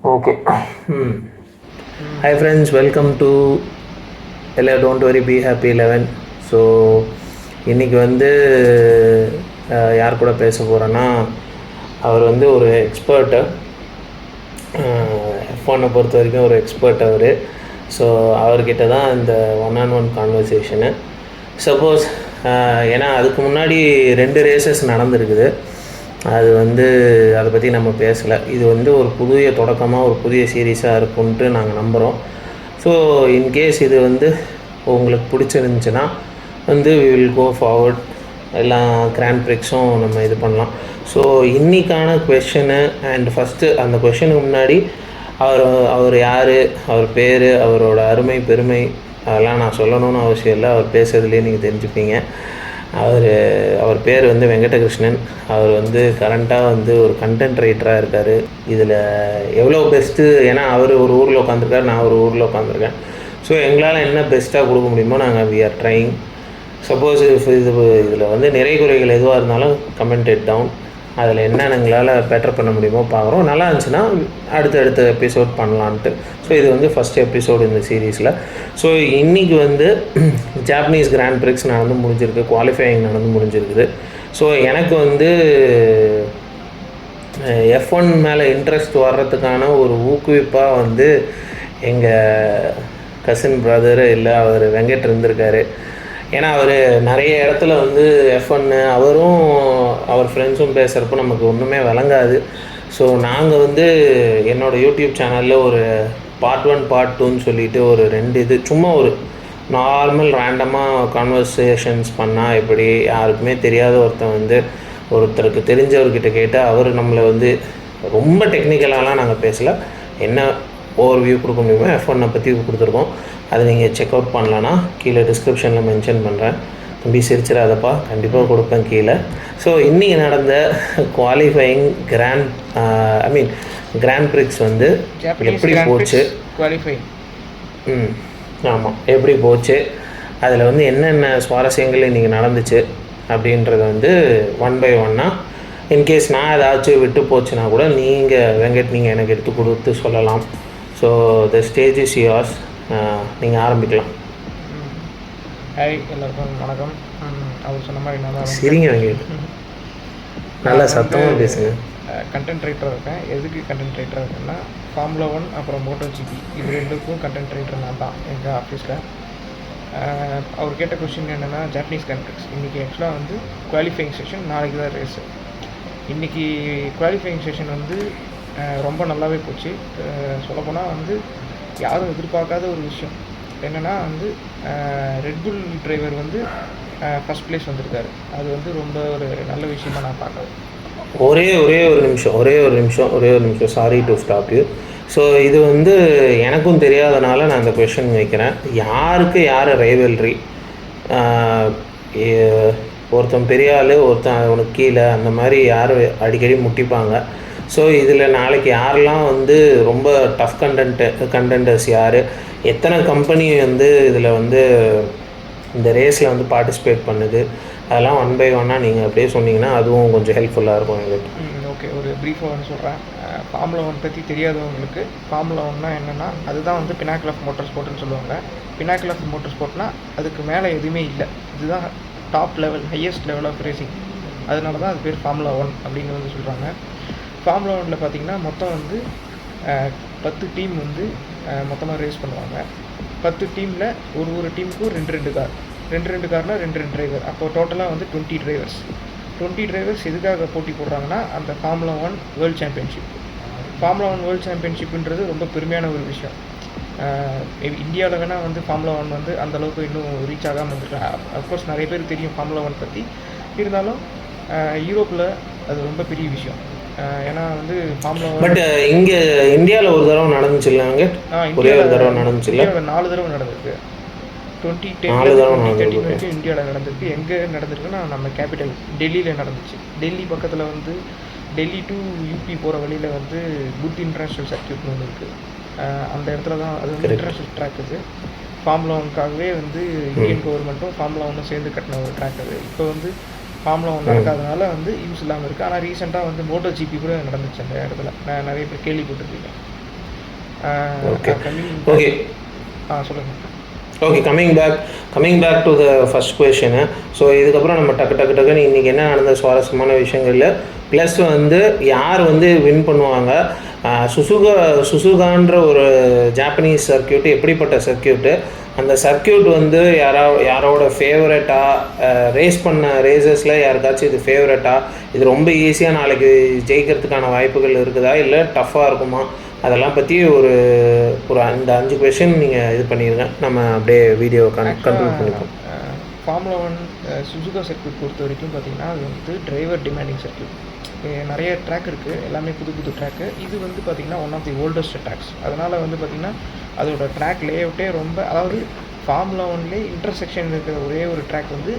Okay. Hi friends, welcome to எல்லாம் don't worry be happy 11. So இன்றைக்கி வந்து யார் கூட பேச போகிறேன்னா, அவர் வந்து ஒரு எக்ஸ்பர்ட்டு, F1 பொறுத்த வரைக்கும் ஒரு எக்ஸ்பர்ட் அவர். ஸோ அவர்கிட்ட தான் இந்த ஒன் கான்வர்சேஷனு. சப்போஸ் ஏன்னா அதுக்கு முன்னாடி 2 ரேசஸ் நடந்திருக்குது. அது வந்து அதை பற்றி நம்ம பேசலை. இது வந்து ஒரு புதிய தொடக்கமாக ஒரு புதிய சீரீஸாக இருக்கும்ன்ட்டு நாங்கள் நம்புகிறோம். ஸோ இன்கேஸ் இது வந்து உங்களுக்கு பிடிச்சிருந்துச்சுன்னா வந்து வி வில் கோ ஃபார்வர்ட். எல்லா கிராண்ட் பிரிக்ஸும் நம்ம இது பண்ணலாம். ஸோ இன்றைக்கான கொஷனு அண்ட் ஃபஸ்ட்டு அந்த கொஷனுக்கு முன்னாடி அவர் யார், அவர் பேர், அவரோட அருமை பெருமை அதெல்லாம் நான் சொல்லணும்னு அவசியம் இல்லை. அவர் பேசுகிறதுலேயே நீங்கள் தெரிஞ்சுப்பீங்க. அவர் பேர் வந்து வெங்கடகிருஷ்ணன். அவர் வந்து கரண்ட்டாக வந்து ஒரு கண்டென்ட் ரைட்டராக இருக்கார். இதில் எவ்வளோ பெஸ்ட்டு, ஏன்னா அவர் ஒரு ஊரில் உட்காந்துருக்கார், நான் ஒரு ஊரில் உட்காந்துருக்கேன். ஸோ எங்களால் என்ன பெஸ்ட்டாக கொடுக்க முடியுமோ நாங்கள் வி ஆர் ட்ரைங். சப்போஸ் இதில் வந்து நிறை குறைகள் எதுவாக இருந்தாலும் கமெண்ட் இட் டவுன். அதில் என்ன எங்களால் பெட்டர் பண்ண முடியுமோ பார்க்குறோம். நல்லா இருந்துச்சுன்னா அடுத்த எபிசோட் பண்ணலான்ட்டு. ஸோ இது வந்து ஃபஸ்ட் எபிசோடு இந்த சீரீஸில். ஸோ இன்றைக்கி வந்து ஜாப்பனீஸ் கிராண்ட் பிரிக்ஸ் நடந்து முடிஞ்சிருக்கு, குவாலிஃபையிங் நடந்து முடிஞ்சிருக்குது. ஸோ எனக்கு வந்து F1 மேலே இன்ட்ரெஸ்ட் வர்றதுக்கான ஒரு ஊக்குவிப்பாக வந்து எங்கள் கசின் பிரதரு இல்லை அவர் வெங்கட் இருந்திருக்காரு. ஏன்னா அவர் நிறைய இடத்துல வந்து F1 அவரும் அவர் ஃப்ரெண்ட்ஸும் பேசுகிறப்போ நமக்கு ஒன்றுமே விளங்காது. ஸோ நாங்கள் வந்து என்னோடய யூடியூப் சேனலில் ஒரு பார்ட் 1 பார்ட் 2ன்னு சொல்லிவிட்டு ஒரு 2 இது சும்மா ஒரு நார்மல் ரேண்டமாக கான்வர்சேஷன்ஸ் பண்ணால் எப்படி, யாருக்குமே தெரியாத ஒருத்தருக்கு தெரிஞ்சவர்கிட்ட கேட்டால் அவர் நம்மளை வந்து ரொம்ப டெக்னிக்கலாலாம் நாங்கள் பேசலை. என்ன ஓவர்வியூ கொடுக்க முடியுமோ F1 பற்றி கொடுத்துருக்கோம். அதை நீங்கள் செக் அவுட் பண்ணலான்னா கீழே டிஸ்கிரிப்ஷனில் மென்ஷன் பண்ணுறேன். தம்பி சிரிச்சிடாதப்பா, கண்டிப்பாக கொடுப்பேன் கீழே. ஸோ இன்றைக்கி நடந்த குவாலிஃபையிங் கிராண்ட் பிரிக்ஸ் வந்து எப்படி போச்சு, குவாலிஃபைங் ஆமாம் எப்படி போச்சு, அதில் வந்து என்னென்ன சுவாரஸ்யங்கள் இன்றைக்கி நடந்துச்சு அப்படின்றத வந்து 1 by 1 இன்கேஸ் நான் ஏதாச்சும் விட்டு போச்சுன்னா கூட நீங்கள் எனக்கு எடுத்து கொடுத்து சொல்லலாம். So the stage is yours. நீங்கள் ஆரம்பிக்கலாம். ஹாய், எல்லாருக்கும் வணக்கம். அவர் சொன்ன மாதிரி நல்லா சரிங்க வெங்கட், நல்லா சத்தமாக பேசுங்க. கண்டென்ட் ரைட்டராக இருக்கேன். எதுக்கு கண்டென்ட் ரைட்டராக இருக்கேன்னா, ஃபார்முலா 1 அப்புறம் MotoGP இது ரெண்டுக்கும் கண்டென்ட் ரைட்டர் நான் தான் எங்கள் ஆஃபீஸில். அவர் கேட்ட கொஸ்டின் என்னென்னா, ஜாப்பனீஸ் கிராண்ட் பிரிக்ஸ் இன்றைக்கி ஆக்சுவலாக வந்து குவாலிஃபையிங் செஷன், நாளைக்கு தான் ரேஸு. இன்றைக்கி குவாலிஃபையிங் செஷன் வந்து ரொம்ப நல்லாவே போச்சு. சொல்லப்போனால் வந்து யாரும் எதிர்பார்க்காத ஒரு விஷயம் என்னென்னா வந்து ரெட்புல் டிரைவர் வந்து ஃபஸ்ட் ப்ளேஸ் வந்திருக்காரு. அது வந்து ரொம்ப ஒரு நல்ல விஷயமாக நான் பார்க்குறேன். ஒரே ஒரு நிமிஷம் sorry to stop you. So இது வந்து எனக்கும் தெரியாதனால நான் அந்த கொஷின் வைக்கிறேன். யாருக்கு யார் ரைவல்ரி, ஒருத்தன் பெரிய ஆள், ஒருத்தன் அவனுக்கு கீழே, அந்த மாதிரி யார் அடிக்கடி முட்டிப்பாங்க. ஸோ இதில் நாளைக்கு யாரெல்லாம் வந்து ரொம்ப டஃப் கண்டென்டர்ஸ் யார், எத்தனை கம்பெனி வந்து இதில் வந்து இந்த ரேஸில் வந்து பார்ட்டிசிபேட் பண்ணுது, அதெல்லாம் 1 by 1 நீங்கள் அப்படியே சொன்னீங்கன்னா அதுவும் கொஞ்சம் ஹெல்ப்ஃபுல்லாக இருக்கும் எங்களுக்கு. ஓகே, ஒரு ப்ரீஃபாக வந்து சொல்கிறேன். ஃபார்முலா 1 பற்றி தெரியாதவங்களுக்கு ஃபார்முலா 1 என்னென்னா, அதுதான் வந்து பினாக்கிள் ஆஃப் மோட்டர் ஸ்போர்ட்னு சொல்லுவாங்க. பினாக்கிள் ஆஃப் மோட்டர் ஸ்போர்ட்னால் அதுக்கு மேலே எதுவுமே இல்லை, இதுதான் top level, highest level of racing. அதனால தான் அது பேர் ஃபார்முலா 1 அப்படின்னு வந்து சொல்கிறாங்க. ஃபார்முலா 1 பார்த்திங்கன்னா மொத்தம் வந்து 10 டீம் வந்து மொத்தமாக ரேஸ் பண்ணுவாங்க. 10 டீமில் ஒரு டீமுக்கும் 2 கார், 2 கார்னால் 2 டிரைவர். அப்போ டோட்டலாக வந்து 20 டிரைவர்ஸ் எதுக்காக போட்டி போடுறாங்கன்னா, அந்த formula 1 world championship. Formula 1 world சாம்பியன்ஷிப்ன்றது ரொம்ப பெருமையான ஒரு விஷயம். இந்தியாவில் வேணால் வந்து ஃபார்முலா 1 வந்து அந்தளவுக்கு இன்னும் ரீச் ஆகாமல் வந்துருக்காங்க. அஃப்கோர்ஸ் நிறைய பேர் தெரியும் ஃபார்முலா 1 பற்றி. இருந்தாலும் யூரோப்பில் அது ரொம்ப பெரிய விஷயம். ஏன்னா வந்து ஃபார்முலா பட் இங்கே இந்தியாவில் ஒரு தடவை நடந்துச்சு இல்லைங்க, ஒரே ஒரு தடவை நடந்துச்சு இல்லை, 4 தடவை நடந்திருக்கு. 2010 வரைக்கும் இந்தியாவில் நடந்திருக்கு. எங்கே நடந்திருக்குன்னா நம்ம கேபிட்டல் டெல்லியில் நடந்துச்சு. டெல்லி பக்கத்தில் வந்து டெல்லி டு யூபி போகிற வழியில் வந்து குட் இன்டர்நேஷ்னல் சர்க்யூட்னு ஒன்று இருக்குது. அந்த இடத்துல தான் அது வந்து இன்டர்நேஷ்னல் ட்ராக். இது ஃபார்முலா 1க்காகவே வந்து இந்தியன் கவர்மெண்ட்டும் ஃபார்முலா 1 சேர்ந்து கட்டின ஒரு ட்ராக். அது இப்போ வந்து ஃபார்முலா 1 நடக்காதனால வந்து யூஸ் இல்லாமல் இருக்குது. ஆனால் ரீசெண்டாக வந்து MotoGP கூட நடந்துச்சு அந்த இடத்துல. நான் நிறைய பேர் கேள்விப்பட்டிருக்கீங்க. ஓகே கம்மிங் ஓகே சொல்லுங்கள். Okay coming back to the first கொஷினு. ஸோ இதுக்கப்புறம் நம்ம டக்குன்னு இன்றைக்கி என்ன நடந்த சுவாரஸ்யமான விஷயங்கள்ல ப்ளஸ் வந்து யார் வந்து வின் பண்ணுவாங்க, சுசுகான்ற ஒரு ஜாப்பனீஸ் சர்க்கியூட் எப்படிப்பட்ட சர்க்கியூட்டு, அந்த சர்க்கியூட் வந்து யாரோட ஃபேவரட்டாக ரேஸ் பண்ண ரேசஸில் யாருக்காச்சும் இது ஃபேவரட்டாக, இது ரொம்ப ஈஸியாக நாளைக்கு ஜெயிக்கிறதுக்கான வாய்ப்புகள் இருக்குதா இல்லை டஃப்பாக இருக்குமா, அதெல்லாம் பற்றி ஒரு அந்த 5 கொஷின் நீங்கள் இது பண்ணிடுங்க. நம்ம அப்படியே வீடியோ கன்க்ளூட் பண்ணிப்போம். ஃபார்முலா 1 சுசுகா சர்க்கியூட் பொறுத்த வரைக்கும் பார்த்திங்கன்னா அது வந்து டிரைவர் டிமாண்டிங் சர்க்கியூட். நிறைய ட்ராக் இருக்குது, எல்லாமே புது ட்ராக்கு. இது வந்து பார்த்திங்கன்னா one of the oldest tracks. அதனால் வந்து பார்த்திங்கன்னா அதோட ட்ராக் லேஅவுட்டே ரொம்ப, அதாவது ஃபார்முலா 1லேயே இன்டர்செக்ஷன் இருக்கிற ஒரே ஒரு ட்ராக் வந்து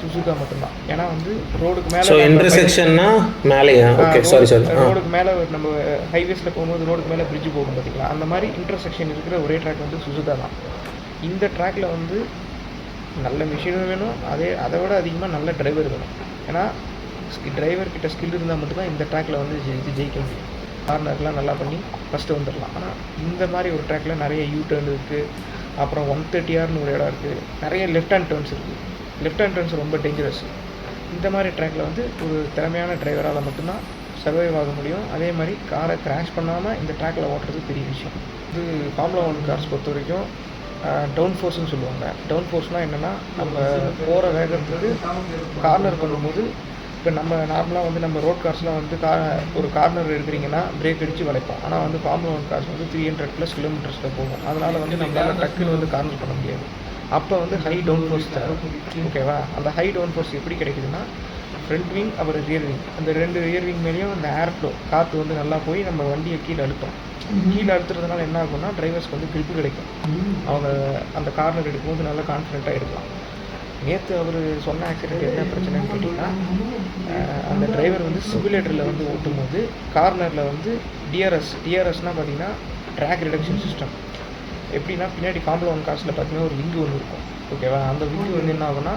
சுசுகா மட்டும்தான். ஏன்னா வந்து ரோடுக்கு மேலே இன்டர்செக்ஷன்னா மேலேயா? ஓகே சாரி ரோடுக்கு மேலே நம்ம ஹைவேஸில் போகும்போது ரோடுக்கு மேலே பிரிட்ஜு போகும் பார்த்திங்களா, அந்த மாதிரி இன்டர்செக்ஷன் இருக்கிற ஒரே ட்ராக் வந்து சுசுகா தான். இந்த ட்ராக்கில் வந்து நல்ல மிஷினும் வேணும், அதை விட அதிகமாக நல்ல டிரைவர் வேணும். ஏன்னா டிரைவர்கிட்ட ஸ்கில் இருந்தால் மட்டும்தான் இந்த ட்ராக்கில் வந்து ஜெயிக்க முடியும். கார்னர்லாம் நல்லா பண்ணி ஃபஸ்ட்டு வந்துடலாம். ஆனால் இந்த மாதிரி ஒரு ட்ராக்கில் நிறைய டர்ன் இருக்குது, அப்புறம் 130Rனு ஒரு இடம் இருக்குது, நிறைய லெஃப்ட் ஹேண்ட் டர்ன்ஸ் இருக்குது. லெஃப்ட் ஹேண்ட் டர்ன்ஸ் ரொம்ப டேஞ்சரஸ். இந்த மாதிரி ட்ராக்கில் வந்து ஒரு திறமையான டிரைவரால் மட்டும்தான் சர்வைவ் ஆக முடியும். அதே மாதிரி காரை கிராஷ் பண்ணாமல் இந்த ட்ராக்கில் ஓட்டுறது பெரிய விஷயம். இது ஃபார்முலா 1 கார்ஸ் பொறுத்த வரைக்கும் டவுன் ஃபோர்ஸ்னு சொல்லுவாங்க. டவுன் ஃபோர்ஸ்னால் என்னென்னா, நம்ம போகிற வேகத்துக்கு கார்னர் பண்ணும்போது, இப்போ நம்ம நார்மலாக வந்து நம்ம ரோட் கார்ஸ்லாம் வந்து ஒரு கார்னர் எடுக்கிறீங்கன்னா பிரேக் அடித்து வளைப்போம். ஆனால் வந்து ஃபார்முலா 1 கார்ஸ் வந்து 300+ கிலோமீட்டர்ஸில் போகும். அதனால் வந்து நம்மளால் டக்குன்னு வந்து கார்னர் பண்ண முடியாது. அப்போ வந்து ஹை டவுன் ஃபோர்ஸ் தேவை. ஓகேவா? அந்த ஹை டவுன் ஃபோர்ஸ் எப்படி கிடைக்குதுன்னா, ஃப்ரண்ட் விங் அப்புறம் ரியர் விங், அந்த 2 ரியர் விங் மேலேயும் அந்த ஏர் ஃப்ளோ காற்று வந்து நல்லா போய் நம்ம வண்டியை கீழே அழுத்தோம். கீழே அழுத்துறதுனால என்ன ஆகும்னா டிரைவர்ஸ்க்கு வந்து கிரிப்பு கிடைக்கும். அவங்க அந்த கார்னர் எடுக்கும்போது நல்லா கான்ஃபிடென்ட்டாக எடுக்கலாம். நேற்று அவர் சொன்ன ஆக்சிடென்ட் என்ன பிரச்சனைன்னு கேட்டிங்கன்னா, அந்த டிரைவர் வந்து சிமுலேட்டரில் வந்து ஓட்டும் போது கார்னரில் வந்து டிஆர்எஸ்னால் பார்த்திங்கன்னா ட்ராக் ரிடக்ஷன் சிஸ்டம். எப்படின்னா, பின்னாடி ஃபார்முலா 1 கார்ஸில் பார்த்தீங்கன்னா ஒரு விங்கு ஒன்று இருக்கும். ஓகேவா? அந்த விங்கு வந்து என்ன ஆகும்னா,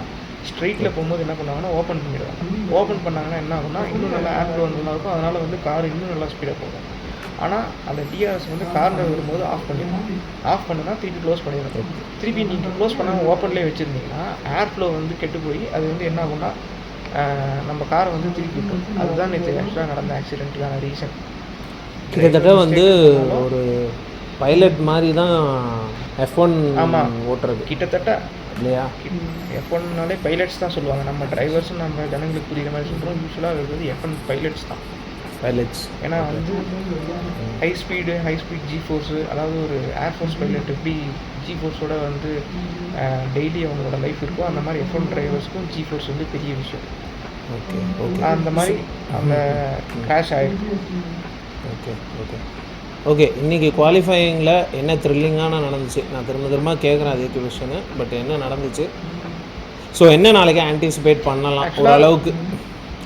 ஸ்ட்ரெயிட்டில் போகும்போது என்ன பண்ணுவாங்கன்னா ஓப்பன் பண்ணிடுவாங்க. ஓப்பன் பண்ணாங்கன்னா என்ன ஆகும்னா, இன்னும் நல்லா ஏர் ஃப்ளோ நல்லா இருக்கும். அதனால் வந்து கார் இன்னும் நல்லா ஸ்பீடாக போகும். ஆனால் அந்த டிஆர்எஸ் வந்து கார்னர் வரும்போது ஆஃப் பண்ணிடணும். ஆஃப் பண்ணுனா திருப்பி க்ளோஸ் பண்ணிடணும். திருப்பி நீங்கள் க்ளோஸ் பண்ணாமல் ஓப்பன்லேயே வச்சுருந்தீங்கன்னா ஏர் ஃப்ளோ வந்து கெட்டு போய் அது வந்து என்ன ஆகும்னா நம்ம காரை வந்து திருப்பி விட்டுரும். அதுதான் நேற்று ஆக்சுவலாக நடந்த ஆக்சிடென்ட்டுக்கான ரீசன். கிட்டத்தட்ட வந்து ஒரு பைலட் மாதிரி தான் F1 ஓட்டுறது கிட்டத்தட்ட இல்லையா? F1னாலே பைலட்ஸ் தான் சொல்லுவாங்க. நம்ம டிரைவர்ஸும் நம்ம ஜனங்களுக்கு புரியுற மாதிரி சொல்கிறோம். யூஸ்வலாக அது வந்து F1 பைலட்ஸ் தான். பைலட்ஸ் ஏன்னா வந்து ஹை ஸ்பீட் ஜி ஃபோர்ஸு, அதாவது ஒரு ஏர்ஃபோர்ஸ் பைலட் எப்படி ஜி ஃபோர்ஸோட வந்து டெய்லி அவங்களோட லைஃப் இருக்கோ, அந்த மாதிரி F1 டிரைவர்ஸ்க்கும் ஜி ஃபோர்ஸ் வந்து பெரிய விஷயம். ஓகே ஓகே அந்த மாதிரி அந்த கிராஷ் ஆகிருக்கு. ஓகே ஓகே ஓகே இன்றைக்கி குவாலிஃபையிங்கில் என்ன த்ரில்லிங்கான நடந்துச்சு? நான் திரும்ப கேட்குறேன் அதே கொஷனு, பட் என்ன நடந்துச்சு? ஸோ என்ன நாளைக்கு ஆன்டிசிபேட் பண்ணலாம்? ஓரளவுக்கு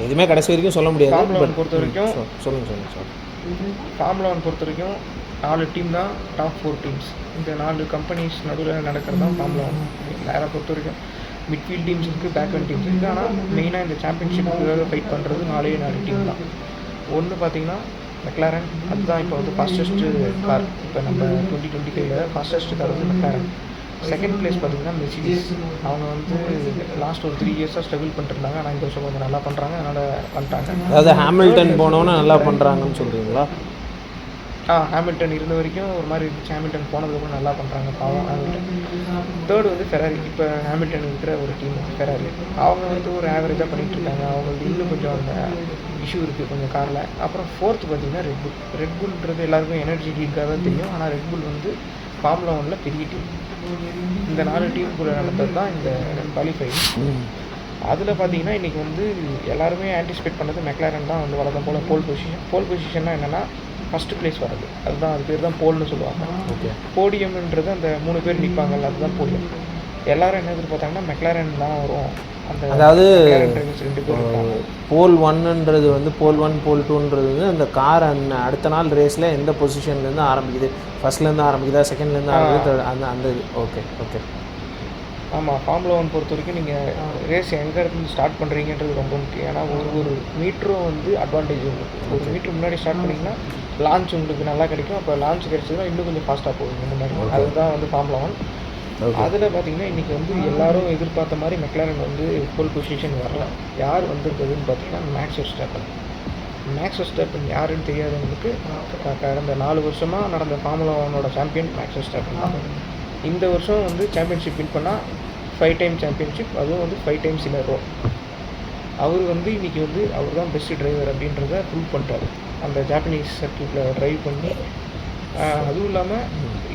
எதுவுமே கடைசி வரைக்கும் சொல்ல முடியாது. ஃபார்முலா 1 பொறுத்த வரைக்கும் சொல்லுங்கள். ஃபார்முலா 1 பொறுத்த வரைக்கும் 4 டீம் தான் டாப் 4 டீம்ஸ். இந்த 4 கம்பெனிஸ் நடுவில் நடக்கிறது தான் ஃபார்முலா 1. வேறு பொறுத்த வரைக்கும் மிட்ஃபீல்ட் டீம்ஸ் இருக்குது, பேக்வர்ட் டீம்ஸ் இருக்குது. ஆனால் மெயினாக இந்த சாம்பியன்ஷிப்புக்காக ஃபைட் பண்ணுறது 4 டீம் தான். ஒன்று பார்த்தீங்கன்னா மெக்லாரன், அதுதான் இப்போ வந்து ஃபாஸ்டஸ்ட்டு கார். இப்போ நம்ம 2025 ஃபாஸ்டஸ்ட் கார் வந்து மெக்லாரன். செகண்ட் பிளேஸ் பார்த்தீங்கன்னா மெர்சிடிஸ். அவங்க வந்து லாஸ்ட் ஒரு 3 இயர்ஸாக ஸ்ட்ரகிள் பண்ணிட்டுருந்தாங்க. ஆனால் இந்த வருஷம் கொஞ்சம் நல்லா பண்ணுறாங்க, அதனால் வந்துட்டாங்க. அதாவது ஹாமில்டன் போனோன்னு நல்லா பண்ணுறாங்கன்னு சொல்கிறீங்களா? ஹாமில்டன் இருந்த வரைக்கும் ஒரு மாதிரி இருந்துச்சு. ஹாமில்டன் போனதுக்கப்புறம் நல்லா பண்ணுறாங்க, பாவம் ஹாமில்டன். தேர்டு வந்து ஃபெராரி. இப்போ ஹாமில்டன் இருக்கிற ஒரு டீம் ஃபெராரி. அவங்க வந்து ஒரு ஆவரேஜாக பண்ணிகிட்ருக்காங்க. அவங்களுக்கு இன்னும் கொஞ்சம் அந்த இஷ்யூ இருக்குது கொஞ்சம் காரில். அப்புறம் ஃபோர்த்து பார்த்தீங்கன்னா ரெட்புல்ன்றது எல்லாருக்கும் எனர்ஜி ட்ரிங்காக தான் தெரியும். ஆனால் ரெட்புல் வந்து ஃபார்முலா 1ல பெரிய டீம். இந்த 4 டீம் கூட நடந்தது தான் இந்த குவாலிஃபைங். அதில் பார்த்தீங்கன்னா இன்றைக்கி வந்து எல்லாருமே ஆன்டிசிபேட் பண்ணது மெக்லாரன் தான் வந்து வளர்ந்த போல் போல் பொசிஷன்னா என்னென்னா ஃபஸ்ட்டு பிளேஸ் வர்றது. அதுதான் அது பேர் தான் போல்னு சொல்லுவாங்க. ஓகே. போடியம்ன்றது அந்த 3 பேர் நிற்பாங்கல்ல, அதுதான் போடியம். எல்லாரும் என்ன எதிர்பார்த்தாங்கன்னா மெக்லாரன் தான் வரும். அதாவது போல் 1ன்றது வந்து போல் 1 போல் 2ன்றது வந்து அந்த கார் அடுத்த நாள் ரேஸில் எந்த பொசிஷன்லேருந்து ஆரம்பிக்குது, ஃபர்ஸ்ட்லேருந்து ஆரம்பிக்குதா, செகண்ட்லேருந்து ஆரம்பிக்குது, அந்த இது. ஓகே ஓகே ஆமாம், ஃபார்முலா 1 பொறுத்த வரைக்கும் நீங்கள் ரேஸ் எங்கே இருந்து ஸ்டார்ட் பண்ணுறீங்கன்றது ரொம்ப முக்கியம். ஏன்னா ஒரு மீட்டரும் வந்து அட்வான்டேஜ் உங்களுக்கு. ஒரு மீட்டர் முன்னாடி ஸ்டார்ட் பண்ணிங்கன்னா லான்ச் உங்களுக்கு நல்லா கிடைக்கும். அப்போ லான்ச் கிடைச்சதுன்னா இன்னும் கொஞ்சம் ஃபாஸ்ட்டாக போகுங்க முன்னாடி. அதுதான் வந்து ஃபார்முலா 1. அதில் பார்த்தீங்கன்னா இன்றைக்கி வந்து எல்லாரும் எதிர்பார்த்த மாதிரி மெக்லாரன் வந்து போல் பொசிஷன் வரல. யார் வந்திருக்குதுன்னு பார்த்தீங்கன்னா மேக்ஸ் வெர்ஸ்டாப்பன். மேக்ஸ் வெர்ஸ்டாப்பன் யாருன்னு தெரியாதவங்களுக்கு கடந்த 4 வருஷமாக நடந்த ஃபார்முலா 1ஓட சாம்பியன் மேக்ஸ் வெர்ஸ்டாப்பன் தான். இந்த வருஷம் வந்து சாம்பியன்ஷிப் வின் பண்ணால் 5 டைம் சாம்பியன்ஷிப், அதுவும் வந்து 5 டைம்ஸ் இன் ரோ. அவர் வந்து இன்றைக்கி வந்து அவர் தான் பெஸ்ட்டு டிரைவர் அப்படின்றத ப்ரூவ் பண்ணிட்டாரு அந்த ஜாப்பனீஸ் சர்க்கியூட்டில் ட்ரைவ் பண்ணி. அதுவும் இல்லாமல்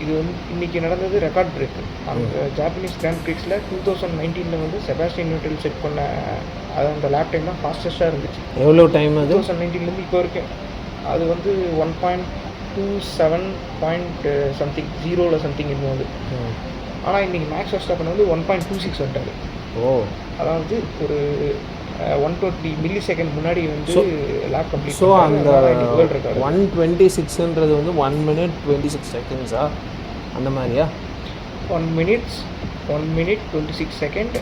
இது வந்து இன்றைக்கி நடந்தது ரெக்கார்ட் பிரேக். அந்த ஜாப்பனீஸ் கிராண்ட் பிரிக்ஸில் 2019 வந்து செபாஸ்டியன் வெட்டல் செட் பண்ண அது அந்த லேப் டைம் தான் ஃபாஸ்டஸ்ட்டாக இருந்துச்சு. எவ்வளோ டைம் அது? 2019 இப்போ வரைக்கும் அது வந்து 1.27 சம்திங் 0 சம்திங் இருந்தது அது. ஆனால் இன்றைக்கி மேக்ஸ் வெர்ஸ்டாப்பன் வந்து 1.26 வந்துட்டாரு. அதாவது ஒரு 120 மில்லி செகண்ட் முன்னாடி வந்து லேப் கம்ப்ளீட். ஸோ அந்த 126ன்றது வந்து 1 minute 26 seconds அந்த மாதிரியா? 1 minute 26 செகண்ட்.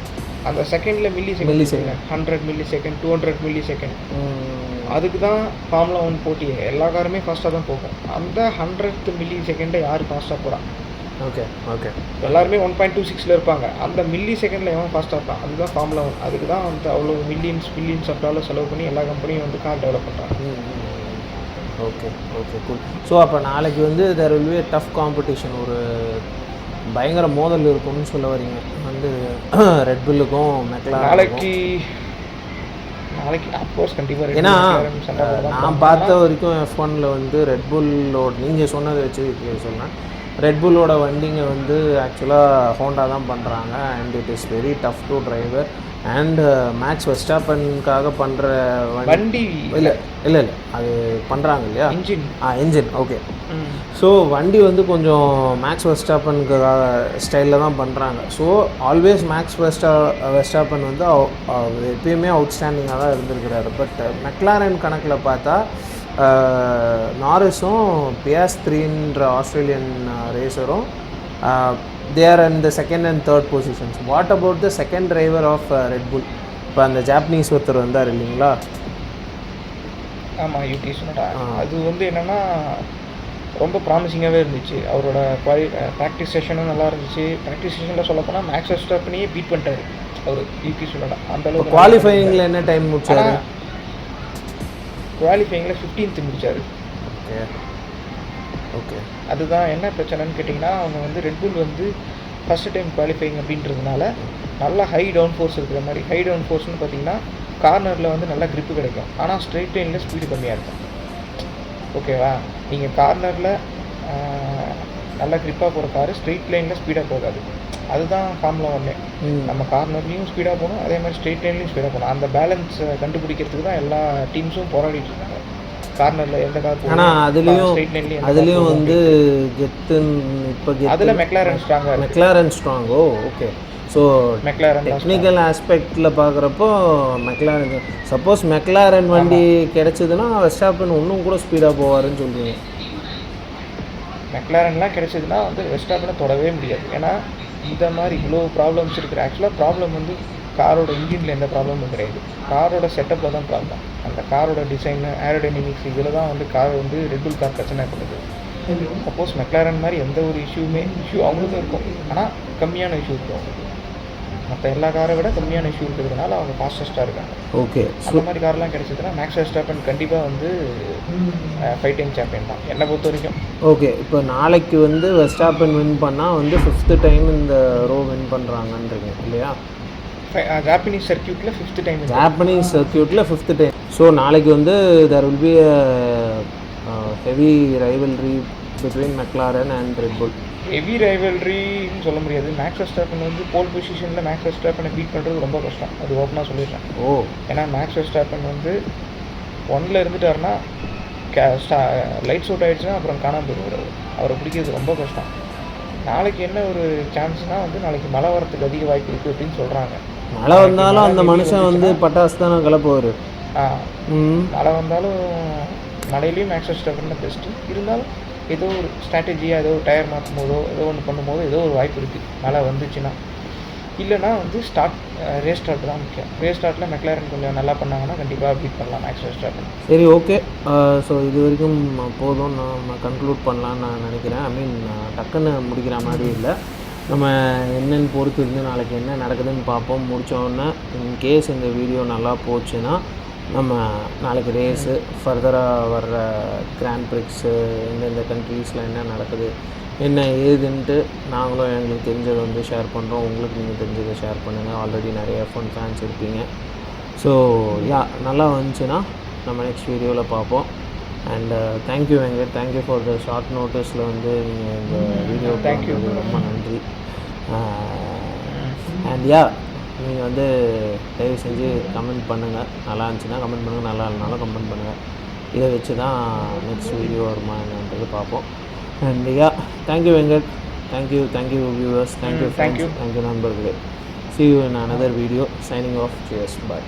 அந்த செகண்டில் milli second 100 milli second 200 milli second. அதுக்கு தான் ஃபார்முலா 1 போட்டி. எல்லா காருமே ஃபாஸ்ட்டாக தான் போகும். அந்த 100th மில்லி செகண்டை யார் ஃபாஸ்ட்டாக போகிறான்? ஓகே எல்லாருமே 1.26ல் இருப்பாங்க. அந்த மில்லி செகண்டில் எவன் ஃபாஸ்ட்டாக இருப்பான்? அதுதான் ஃபார்முலா 1. அதுக்கு தான் வந்து அவ்வளோ மில்லியன்ஸ் ஆஃப் டாலர் செலவு பண்ணி எல்லா கம்பெனியும் வந்து கார் டெவலப் பண்ணுறாங்க. Okay cool. ஸோ அப்போ நாளைக்கு வந்து there will be tough competition, ஒரு பயங்கர மோதல் இருக்கும்னு சொல்ல வரீங்க வந்து ரெட்புல்லுக்கும் மெக்லாரனுக்கும். நாளைக்கு அப்கோர்ஸ் கண்டிப்பாக. ஏன்னா நான் பார்த்த வரைக்கும் F1ல் வந்து ரெட்புல்லோட நீங்கள் சொன்னதை வச்சு சொன்னேன், ரெட்புல்லோட வண்டிங்க வந்து ஆக்சுவலாக ஹோண்டா தான் பண்ணுறாங்க and it is very tough to driver. And Max வெர்ஸ்டாப்பனுக்காக பண்ணுற வண்டி இல்லை அது பண்ணுறாங்க இல்லையா, இன்ஜின். ஓகே. ஸோ வண்டி வந்து கொஞ்சம் மேக்ஸ் வெர்ஸ்டாப்பனுக்கு ஸ்டைலில் தான் பண்ணுறாங்க. ஸோ ஆல்வேஸ் மேக்ஸ் வெர்ஸ்டாப்பன் வந்து எப்பயுமே அவுட்ஸ்டாண்டிங்காக தான் இருந்திருக்கிறாரு. பட் மெக்லாரன் கணக்கில் பார்த்தா நாரிஸும் பியாஸ்ட்ரின்ற Australian ரேசரும் they are in the second and third positions. What about the second driver of Red Bull? இப்போ அந்த ஜாப்பனீஸ் ஒருத்தர் வந்தார் இல்லைங்களா? ஆமாம், யூகி சுனோடா. அது வந்து என்னென்னா ரொம்ப ப்ராமிசிங்காகவே இருந்துச்சு. அவரோட ப்ராக்டிஸ் செஷனும் நல்லா இருந்துச்சு. ப்ராக்டிஸ் செஷனில் சொல்லப்போனால் மேக்ஸ் வெர்ஸ்டாப்பனையே பீட் பண்ணிட்டாரு அவர் யூகி சுனோடா. அந்தளவுக்கு குவாலிஃபையிங்கில் என்ன டைம் முடிச்சாரு? குவாலிஃபையிங்கில் 15th முடித்தார். ஓகே. அதுதான் என்ன பிரச்சனைன்னு கேட்டிங்கன்னா, அவங்க வந்து ரெட்புல் வந்து ஃபஸ்ட்டு டைம் குவாலிஃபைங் அப்படின்றதுனால நல்லா ஹை டவுன் ஃபோர்ஸ் இருக்கிற மாதிரி. ஹை டவுன் ஃபோர்ஸ்னு பார்த்தீங்கன்னா கார்னரில் வந்து நல்லா க்ரிப்பு கிடைக்கும், ஆனால் ஸ்ட்ரெயிட் லைனில் ஸ்பீடு கம்மியாக இருக்கும். ஓகேவா? நீங்கள் கார்னரில் நல்லா க்ரிப்பாக போகிற காரு ஸ்ட்ரெயிட் லைனில் ஸ்பீடாக போகாது. அதுதான் ஃபார்முலா 1. நம்ம கார்னர்லேயும் ஸ்பீடாக போகணும், அதே மாதிரி ஸ்ட்ரெயிட் லைன்லேயும் ஸ்பீடாக போகணும். அந்த பேலன்ஸை கண்டுபிடிக்கிறதுக்கு தான் எல்லா டீம்ஸும் போராடிட்டு இருக்காங்க. கார்னரில் எந்த கார் போகணும், ஆனால் அதுலேயும் வந்து இப்போ அதில் மெக்லாரன் ஸ்ட்ராங்கோ. ஓகே. ஸோ மெக்லாரன் டெக்னிக்கல் ஆஸ்பெக்டில் பார்க்குறப்போ சப்போஸ் மெக்லாரன் வண்டி கிடைச்சதுன்னா வெர்ஸ்டாப்பன் இன்னும் கூட ஸ்பீடாக போவாருன்னு சொல்லுவீங்க. மெக்லாரன்லாம் கிடைச்சதுன்னா வந்து வெர்ஸ்டாப்பனை தொடவே முடியாது. ஏன்னா இந்த மாதிரி இவ்வளோ ப்ராப்ளம்ஸ் இருக்குது. ஆக்சுவலாக ப்ராப்ளம் வந்து காரோட இன்ஜினில் எந்த ப்ராப்ளமும் கிடையாது, காரோட செட்டப்பில் தான் ப்ராப்ளம். அந்த காரோட டிசைனு, ஏரோடைனமிக்ஸ், இதில் தான் வந்து கார் வந்து ரெட்புல் கார் பிரச்சனை பண்ணுது. சப்போஸ் மெக்லாரன் மாதிரி எந்த ஒரு இஷ்யூ அவங்களுக்கும் இருக்கும், ஆனால் கம்மியான இஷ்யூ இருக்கும். மற்ற எல்லா காரை விட கம்மியான இஷ்யூ இருக்கிறதுனால அவங்க ஃபாஸ்டஸ்ட்டாக இருக்காங்க. ஓகே. அந்த மாதிரி கார்லாம் கிடைச்சதுன்னா மேக்ஸ் வெர்ஸ்டாப்பன் கண்டிப்பாக வந்து 5 டைம் சாம்பியன் தான் என்னை பொறுத்த வரைக்கும். ஓகே. இப்போ நாளைக்கு வந்து வெர்ஸ்டாப்பன் வின் பண்ணால் வந்து 5th டைம் இந்த ரோ வின் பண்ணுறாங்கன்றீங்க இல்லையா? ஜாப்பனீஸ் சர்க்கியூட்டில் 5th டைம். ஜாப்பனீஸ் சர்க்கியூட்டில் 5th டைம். ஸோ நாளைக்கு வந்து there will be heavy rivalry between McLaren and Red Bull. Heavy ரைவல்ரின்னு சொல்ல முடியாது. மேக்ஸ் வெர்ஸ்டாப்பன் வந்து போல் பொசிஷனில் மேக்ஸ் வெர்ஸ்டாப்பனை பீட் பண்ணுறது ரொம்ப கஷ்டம், அது ஓப்பனாக சொல்லிடுறேன். ஏன்னா மேக்ஸ் வெர்ஸ்டாப்பன் வந்து 1ல் இருந்துட்டாருன்னா லைட்ஸ் அவுட் ஆகிடுச்சுன்னா அப்புறம் காணாமல் போயிடுவார். அவரை பிடிக்கிறது ரொம்ப கஷ்டம். நாளைக்கு என்ன ஒரு சான்ஸ்னால் வந்து நாளைக்கு மழை வரத்துக்கு அதிக வாய்ப்பு இருக்குது அப்படின்னு சொல்கிறாங்க. மழை வந்தாலும் அந்த மனுஷன் வந்து பட்டாசு தானே கிளப்புவார். மழை வந்தாலும் மழையிலையும் மேக்ஸ் வெர்ஸ்டாப்பன் தான் பெஸ்ட்டு. இருந்தாலும் ஏதோ ஒரு ஸ்ட்ராட்டஜியாக ஏதோ ஒரு டயர் மாற்றும் போதோ ஏதோ ஒன்று பண்ணும்போதோ ஏதோ ஒரு வாய்ப்பு இருக்குது மழை வந்துச்சுன்னா. இல்லைனா வந்து ரேஸ் ஸ்டார்ட் தான் முக்கியம். ரேஸ் ஸ்டார்ட்டில் மெக்லாரன் கொஞ்சம் நல்லா பண்ணாங்கன்னா கண்டிப்பாக பீட் பண்ணலாம் மேக்ஸ் வெர்ஸ்டாப்பன். சரி, ஓகே. ஸோ இது வரைக்கும் போதும், நம்ம கன்க்ளூட் பண்ணலான்னு நான் நினைக்கிறேன். ஐ மீன் டக்குன்னு முடிக்கிற மாதிரி இல்லை. நம்ம என்னென்னு பொறுத்து இருந்து நாளைக்கு என்ன நடக்குதுன்னு பார்ப்போம். முடித்தோடனே இன்கேஸ் இந்த வீடியோ நல்லா போச்சுன்னா நம்ம நாளைக்கு ரேஸு ஃபர்தராக வர்ற கிராண்ட் பிரிக்ஸு எந்தெந்த கண்ட்ரீஸில் என்ன நடக்குது என்ன ஏதுன்ட்டு நாங்களும் எங்களுக்கு தெரிஞ்சதை வந்து ஷேர் பண்ணுறோம். உங்களுக்கு நீங்கள் தெரிஞ்சதை ஷேர் பண்ணுங்கள். ஆல்ரெடி நிறைய F1 ஃபேன்ஸ் இருப்பீங்க. ஸோ நல்லா வந்துச்சுன்னா நம்ம நெக்ஸ்ட் வீடியோவில் பார்ப்போம். And thank you Venkat, thank you for the short நோட்டீஸில் வந்து நீங்கள் இந்த வீடியோ தேங்க்யூ, ரொம்ப நன்றி. அண்ட் நீங்கள் வந்து தயவு செஞ்சு கமெண்ட் பண்ணுங்கள். நல்லா இருந்துச்சுன்னா கமெண்ட் பண்ணுங்கள், நல்லா இல்லைனாலும் கமெண்ட் பண்ணுங்கள். இதை வச்சு தான் நெக்ஸ்ட் வீடியோ வருமா என்னன்றது பார்ப்போம். And thank you Venkat, thank you viewers, thank you நண்பர்களே. See you in another video. Signing off. Cheers. Bye.